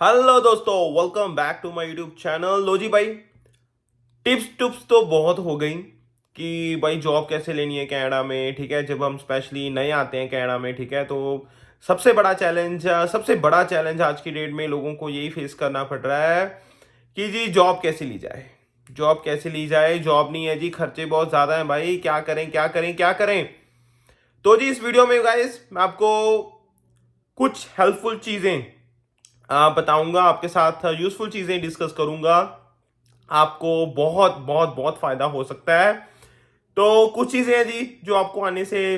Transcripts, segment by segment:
Hello दोस्तों, welcome back to my YouTube channel. लो जी भाई, टिप्स टुप्स तो बहुत हो गई कि भाई जॉब कैसे लेनी है कनाडा में। ठीक है, जब हम स्पेशली नए आते हैं कनाडा में, ठीक है, तो सबसे बड़ा चैलेंज आज की डेट में लोगों को यही फेस करना पड़ रहा है कि जी जॉब कैसे ली जाए। जॉब कैसे ली जाए, जॉब नहीं है जी, खर्चे बहुत ज़्यादा हैं भाई, क्या करें क्या करें क्या करें। तो जी इस वीडियो में गाइस मैं आपको कुछ हेल्पफुल चीज़ें बताऊंगा, आपके साथ यूजफुल चीजें डिस्कस करूंगा। आपको बहुत बहुत बहुत फायदा हो सकता है। तो कुछ चीजें हैं जी जो आपको आने से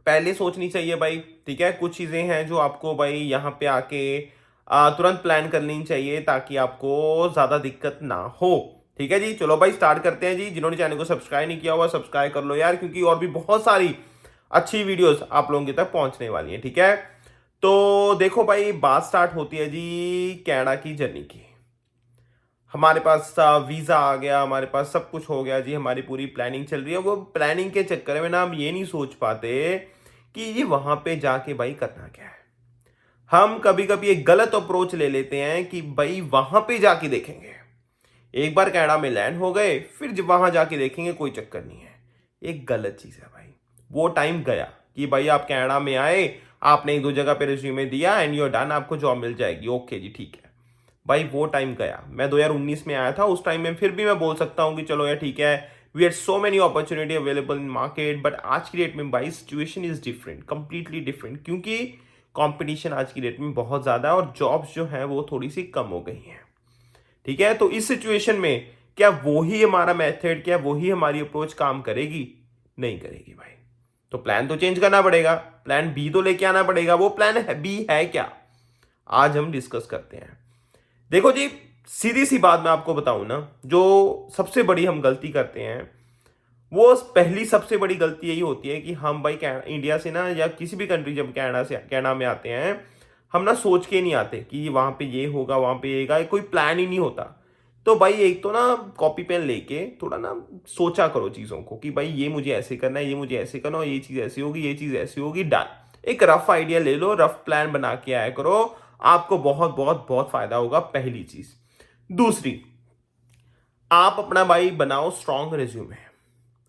पहले सोचनी चाहिए भाई। ठीक है, कुछ चीजें हैं जो आपको भाई यहाँ पे आके तुरंत प्लान कर लेनी चाहिए ताकि आपको ज्यादा दिक्कत ना हो। ठीक है जी, चलो भाई स्टार्ट करते हैं जी। जिन्होंने चैनल को सब्सक्राइब नहीं किया हुआ सब्सक्राइब कर लो यार, क्योंकि और भी बहुत सारी अच्छी वीडियोस आप लोगों के तक पहुंचने वाली हैं। ठीक है, तो देखो भाई बात स्टार्ट होती है जी कनाडा की जर्नी की। हमारे पास वीजा आ गया, हमारे पास सब कुछ हो गया जी, हमारी पूरी प्लानिंग चल रही है। वो प्लानिंग के चक्कर में ना हम ये नहीं सोच पाते कि ये वहां पे जाके भाई करना क्या है। हम कभी कभी एक गलत अप्रोच ले लेते हैं कि भाई वहां पे जाके देखेंगे, एक बार कनाडा में लैंड हो गए फिर जब वहां जाके देखेंगे, कोई चक्कर नहीं है। एक गलत चीज है भाई। वो टाइम गया कि भाई आप कनाडा में आए, आपने एक दो जगह पे रिज्यूमे दिया एंड यूर डन, आपको जॉब मिल जाएगी, ओके जी ठीक है। भाई वो टाइम गया। मैं 2019 में आया था, उस टाइम में फिर भी मैं बोल सकता हूँ कि चलो यार ठीक है, we had so many opportunity available in market. But आज की डेट में भाई situation is different, completely different, क्योंकि कंपटीशन आज की डेट में बहुत ज़्यादा है और जॉब्स जो है वो थोड़ी सी कम हो गई हैं। ठीक है, तो इस सिचुएशन में क्या वही हमारा मेथड, क्या वही हमारी अप्रोच काम करेगी? नहीं करेगी भाई। तो प्लान तो चेंज करना पड़ेगा, प्लान बी तो लेके आना पड़ेगा। वो प्लान बी है क्या, आज हम डिस्कस करते हैं। देखो जी, सीधी सी बात मैं आपको बताऊं ना, जो सबसे बड़ी हम गलती करते हैं, वो पहली सबसे बड़ी गलती यही होती है कि हम भाई इंडिया से ना या किसी भी कंट्री जब कनाडा में आते हैं, हम ना सोच के नहीं आते कि वहां पे ये होगा वहां पे ये कोई प्लान ही नहीं होता। तो भाई एक तो ना कॉपी पेन लेके थोड़ा ना सोचा करो चीजों को कि भाई ये मुझे ऐसे करना है, ये मुझे ऐसे करना है, ये चीज ऐसी होगी, ये चीज ऐसी होगी, डन। एक रफ आइडिया ले लो, रफ प्लान बना के आया करो, आपको बहुत बहुत बहुत फायदा होगा। पहली चीज। दूसरी, आप अपना भाई बनाओ स्ट्रॉन्ग रिज्यूमे।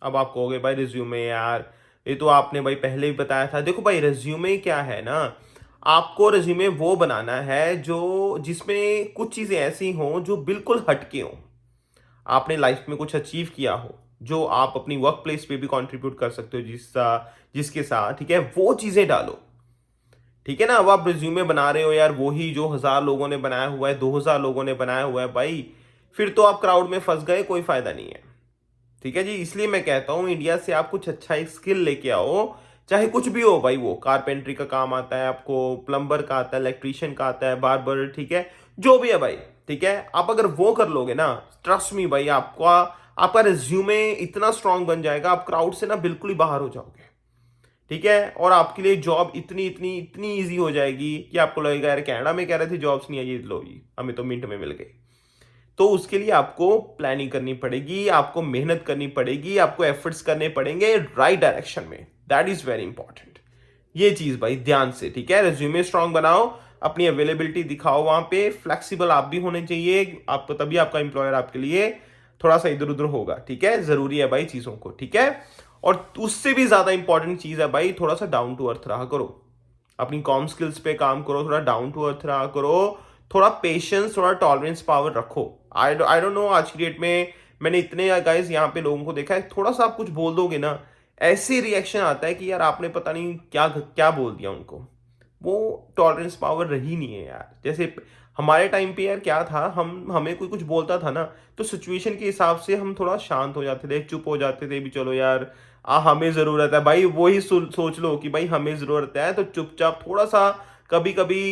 अब आप कहोगे भाई रिज्यूमे यार, ये तो आपने भाई पहले ही बताया था। देखो भाई रिज्यूमे क्या है ना, आपको रिज्यूमे वो बनाना है जो जिसमें कुछ चीजें ऐसी हों जो बिल्कुल हटके हों, आपने लाइफ में कुछ अचीव किया हो, जो आप अपनी वर्क प्लेस पे भी कंट्रीब्यूट कर सकते हो जिसके साथ। ठीक है, वो चीजें डालो। ठीक है ना, अब आप रिज्यूमे बना रहे हो यार वही जो 1,000 लोगों ने बनाया हुआ है, 2,000 लोगों ने बनाया हुआ है, भाई फिर तो आप क्राउड में फंस गए, कोई फायदा नहीं है। ठीक है जी, इसलिए मैं कहता हूं इंडिया से आप कुछ अच्छा एक स्किल लेके आओ, चाहे कुछ भी हो भाई। वो कारपेंट्री का काम आता है आपको, प्लम्बर का आता है, इलेक्ट्रीशियन का आता है, बार्बर, ठीक है, जो भी है भाई। ठीक है, आप अगर वो कर लोगे ना, ट्रस्ट मी भाई, आपका आपका रिज्यूमे इतना स्ट्रांग बन जाएगा, आप क्राउड से ना बिल्कुल ही बाहर हो जाओगे। ठीक है, और आपके लिए जॉब इतनी इतनी इतनी ईजी हो जाएगी कि आपको लगेगा यार कनाडा में कह रहे थे जॉब्स नहीं है, ये लो जी हमें तो मिनट में मिल गई। तो उसके लिए आपको प्लानिंग करनी पड़ेगी, आपको मेहनत करनी पड़ेगी, आपको एफर्ट्स करने पड़ेंगे राइट डायरेक्शन में। That is very important. ये चीज भाई ध्यान से। ठीक है, रिज्यूमे स्ट्रांग बनाओ, अपनी अवेलेबिलिटी दिखाओ, वहां पे फ्लेक्सिबल आप भी होने चाहिए आपको, तभी आपका एम्प्लॉयर आपके लिए थोड़ा सा इधर उधर होगा। ठीक है, जरूरी है भाई चीजों को। ठीक है, और उससे भी ज्यादा इंपॉर्टेंट चीज है भाई, थोड़ा सा डाउन टू अर्थ रहा करो, अपनी कॉम स्किल्स पे काम करो, थोड़ा डाउन टू अर्थ रहा करो, थोड़ा पेशेंस, थोड़ा टॉलरेंस पावर रखो। आई डोंट नो आज की डेट में मैंने इतने गाइस यहाँ पे लोगों को देखा है, थोड़ा सा आप कुछ बोल दोगे ना, ऐसे रिएक्शन आता है कि यार आपने पता नहीं क्या क्या बोल दिया उनको। वो टॉलरेंस पावर रही नहीं है यार। जैसे हमारे टाइम पे यार क्या था, हम हमें कोई कुछ बोलता था ना, तो सिचुएशन के हिसाब से हम थोड़ा शांत हो जाते थे, चुप हो जाते थे, भी चलो यार हमें जरूरत है भाई, वही सोच लो कि भाई हमें जरूरत है, तो चुपचाप थोड़ा सा कभी कभी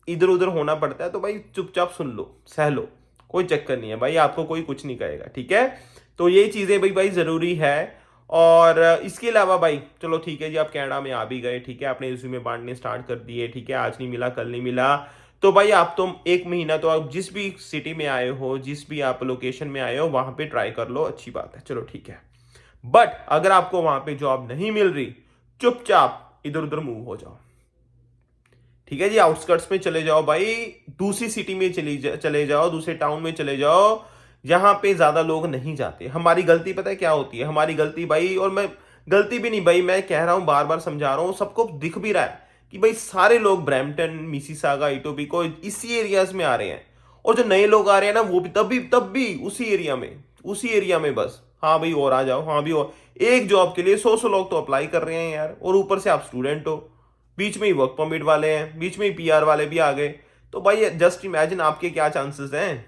इधर उधर होना पड़ता है, तो भाई चुपचाप सुन लो, सह लो, कोई चक्कर नहीं है भाई, आपको कोई कुछ नहीं कहेगा। ठीक है, तो ये चीजें भाई भाई जरूरी है। और इसके अलावा भाई चलो ठीक है जी, आप कनाडा में आ भी गए, ठीक है, आपने रिज्यूमे बांटने स्टार्ट कर दिए, ठीक है, आज नहीं मिला कल नहीं मिला, तो भाई आप तो एक महीना तो आप जिस भी सिटी में आए हो, जिस भी आप लोकेशन में आए हो, वहां पे ट्राई कर लो, अच्छी बात है, चलो ठीक है। बट अगर आपको वहां पे जॉब नहीं मिल रही, चुपचाप इधर उधर मूव हो जाओ। ठीक है जी, आउटस्कर्ट्स में चले जाओ भाई, दूसरी सिटी में चले जाओ, दूसरे टाउन में चले जाओ जहां पे ज्यादा लोग नहीं जाते। हमारी गलती पता है क्या होती है? हमारी गलती भाई, और मैं गलती भी नहीं भाई, मैं कह रहा हूं, बार बार समझा रहा हूं, सबको दिख भी रहा है कि भाई सारे लोग ब्रैम्पटन, मिसिसागा, इटोबिको इसी एरियाज में आ रहे हैं, और जो नए लोग आ रहे हैं ना वो भी तब भी उसी एरिया में बस, हाँ भाई और आ जाओ, हाँ भी और एक जॉब के लिए 100 लोग तो अप्लाई कर रहे हैं यार, और ऊपर से आप स्टूडेंट हो, बीच में ही वर्क परमिट वाले हैं, बीच में ही पीआर वाले भी आ गए, तो भाई जस्ट इमेजिन आपके क्या चांसेस हैं।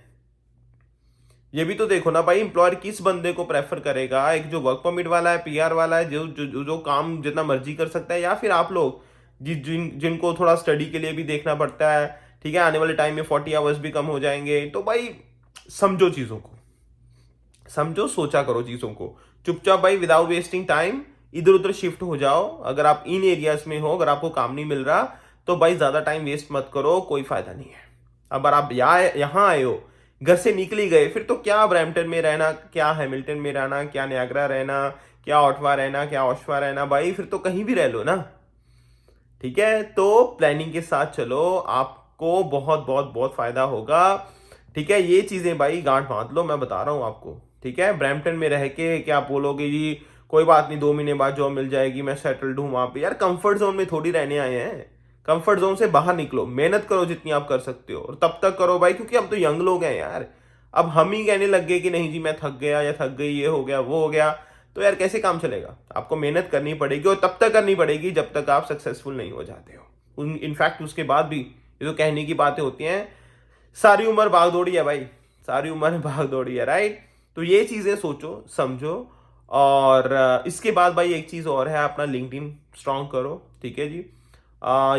ये भी तो देखो ना भाई, एम्प्लॉयर किस बंदे को प्रेफर करेगा, एक जो वर्क परमिट वाला है, पीआर वाला है, जो काम जितना मर्जी कर सकता है, या फिर आप लोग जिनको थोड़ा स्टडी के लिए भी देखना पड़ता है, ठीक है, आने वाले टाइम में 40 आवर्स भी कम हो जाएंगे। तो भाई समझो चीजों को, समझो, सोचा करो चीजों को, चुपचाप भाई विदाउट वेस्टिंग टाइम इधर उधर शिफ्ट हो जाओ। अगर आप इन एरियाज में हो, अगर आपको काम नहीं मिल रहा, तो भाई ज्यादा टाइम वेस्ट मत करो, कोई फायदा नहीं है। अगर आप यहाँ आए हो, घर से निकल ही गए, फिर तो क्या ब्रैम्पटन में रहना, क्या हैमिल्टन में रहना, क्या नियाग्रा रहना, क्या ऑटवा रहना, क्या ओशवा रहना, भाई फिर तो कहीं भी रह लो ना। ठीक है, तो प्लानिंग के साथ चलो, आपको बहुत बहुत बहुत फायदा होगा। ठीक है, ये चीजें भाई गांठ बांध लो, मैं बता रहा हूं आपको। ठीक है, ब्रैम्पटन में रह के क्या आप बोलोगे जी कोई बात नहीं 2 महीने बाद जॉब मिल जाएगी, मैं सेटल्ड हूं वहां पे, यार कंफर्ट जोन में थोड़ी रहने आए हैं। कंफर्ट जोन से बाहर निकलो, मेहनत करो जितनी आप कर सकते हो, और तब तक करो भाई, क्योंकि हम तो यंग लोग हैं यार। अब हम ही कहने लग गए कि नहीं जी मैं थक गया या थक गई, ये हो गया वो हो गया, तो यार कैसे काम चलेगा? आपको मेहनत करनी पड़ेगी, और तब तक करनी पड़ेगी जब तक आप सक्सेसफुल नहीं हो जाते हो। इनफैक्ट उसके बाद भी, ये तो कहने की बातें होती हैं, सारी उम्र भाग दौड़ी है भाई, सारी उम्र भाग दौड़ी है, राइट? तो ये चीजें सोचो समझो। और इसके बाद भाई एक चीज और है, अपना लिंक्डइन स्ट्रांग करो। ठीक है जी,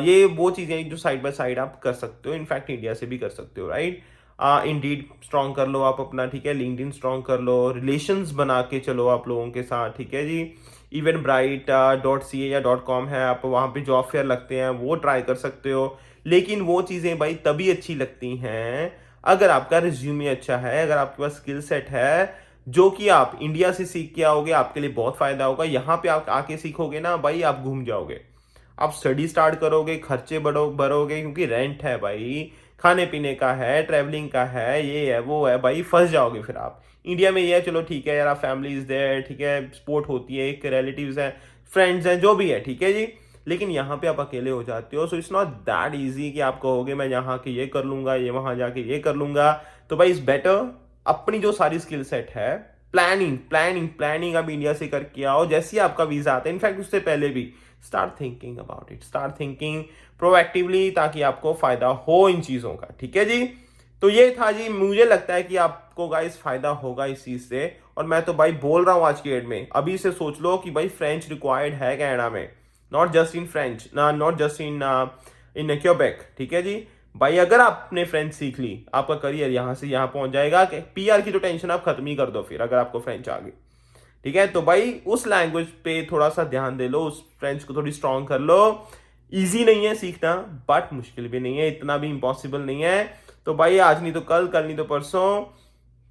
ये वो चीजें जो साइड बाय साइड आप कर सकते हो, इनफैक्ट इंडिया से भी कर सकते हो, राइट? इंडीड स्ट्रांग कर लो आप अपना, ठीक है, लिंक्डइन स्ट्रांग कर लो, रिलेशंस बना के चलो आप लोगों के साथ। ठीक है जी, इवन ब्राइट .ca या .com है, आप वहाँ पे जॉब फेयर लगते हैं, वो ट्राई कर सकते हो। लेकिन वो चीज़ें भाई तभी अच्छी लगती हैं अगर आपका रिज्यूमे अच्छा है, अगर आपके पास स्किल सेट है, जो कि आप इंडिया से सीख के आओगे, आपके लिए बहुत फायदा होगा। यहाँ पे आप आके सीखोगे ना भाई, आप घूम जाओगे, आप स्टडी स्टार्ट करोगे, खर्चे भरोगे, क्योंकि रेंट है भाई, खाने पीने का है, ट्रैवलिंग का है, ये है वो है भाई, फंस जाओगे फिर आप। इंडिया में ये है, चलो ठीक है यार, आप फैमिली इज देयर, ठीक है, सपोर्ट होती है, एक रिलेटिव्स हैं, फ्रेंड्स हैं, जो भी है, ठीक है जी। लेकिन यहाँ पे आप अकेले हो जाते हो, so it's not that easy कि आप कहोगे मैं यहाँ के ये कर लूंगा, ये वहां जाके ये कर लूंगा। तो भाई इस बेटर अपनी जो सारी स्किल सेट है, प्लानिंग अब इंडिया से करके आओ, जैसे ही आपका वीजा आता है, इनफैक्ट उससे पहले भी start thinking about it, start thinking proactively, ताकि आपको फायदा हो इन चीजों का। ठीक है जी, तो ये था जी, मुझे लगता है कि आपको गाइस फायदा होगा इस चीज से। और मैं तो भाई बोल रहा हूं आज की डेट में, अभी से सोच लो कि भाई फ्रेंच रिक्वायर्ड है कनाडा में, not just in French, not just in Quebec. ठीक है जी, भाई अगर आपने फ्रेंच सीख ली, आपका करियर यहां से यहां पहुंच जाएगा। कि पीआर की तो टेंशन आप खत्म ही कर दो फिर, अगर आपको फ्रेंच आ गई। ठीक है, तो भाई उस लैंग्वेज पे थोड़ा सा ध्यान दे लो, उस फ्रेंच को थोड़ी स्ट्रांग कर लो। इजी नहीं है सीखना, बट मुश्किल भी नहीं है, इतना भी इम्पॉसिबल नहीं है। तो भाई आज नहीं तो कल, कल नहीं तो परसों,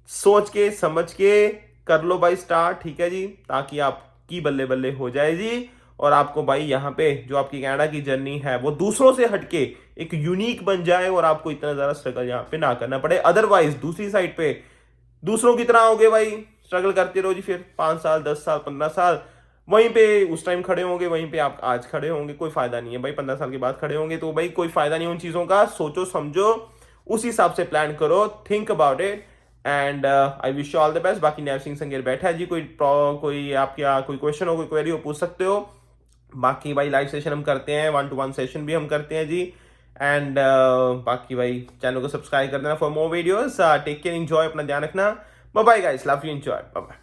सोच के समझ के कर लो भाई स्टार्ट। ठीक है जी, ताकि आपकी बल्ले बल्ले हो जाए जी, और आपको भाई यहाँ पे जो आपकी कनाडा की जर्नी है वो दूसरों से हटके एक यूनिक बन जाए, और आपको इतना ज्यादा स्ट्रगल यहाँ पे ना करना पड़े। अदरवाइज दूसरी साइड पे दूसरों की तरह होगे भाई, स्ट्रगल करते रहो जी, फिर 5 साल 10 साल 15 साल वहीं पे उस टाइम खड़े होंगे, वहीं पे आप आज खड़े होंगे, कोई फायदा नहीं है भाई। 15 साल के बाद खड़े होंगे तो भाई कोई फायदा नहीं उन चीजों का। सोचो समझो, उस हिसाब से प्लान करो, think about it, and I wish you all the best. बाकी नैव सिंह संगेर बैठा है जी, कोई आपका कोई क्वेश्चन हो, कोई क्वेरी हो, पूछ सकते हो। बाकी भाई लाइव सेशन हम करते हैं, 1-to-1 सेशन भी हम करते हैं जी। एंड बाकी भाई चैनल को सब्सक्राइब कर देना for more videos. Take care, enjoy, अपना ध्यान रखना, bye bye guys, love you, enjoy, bye bye.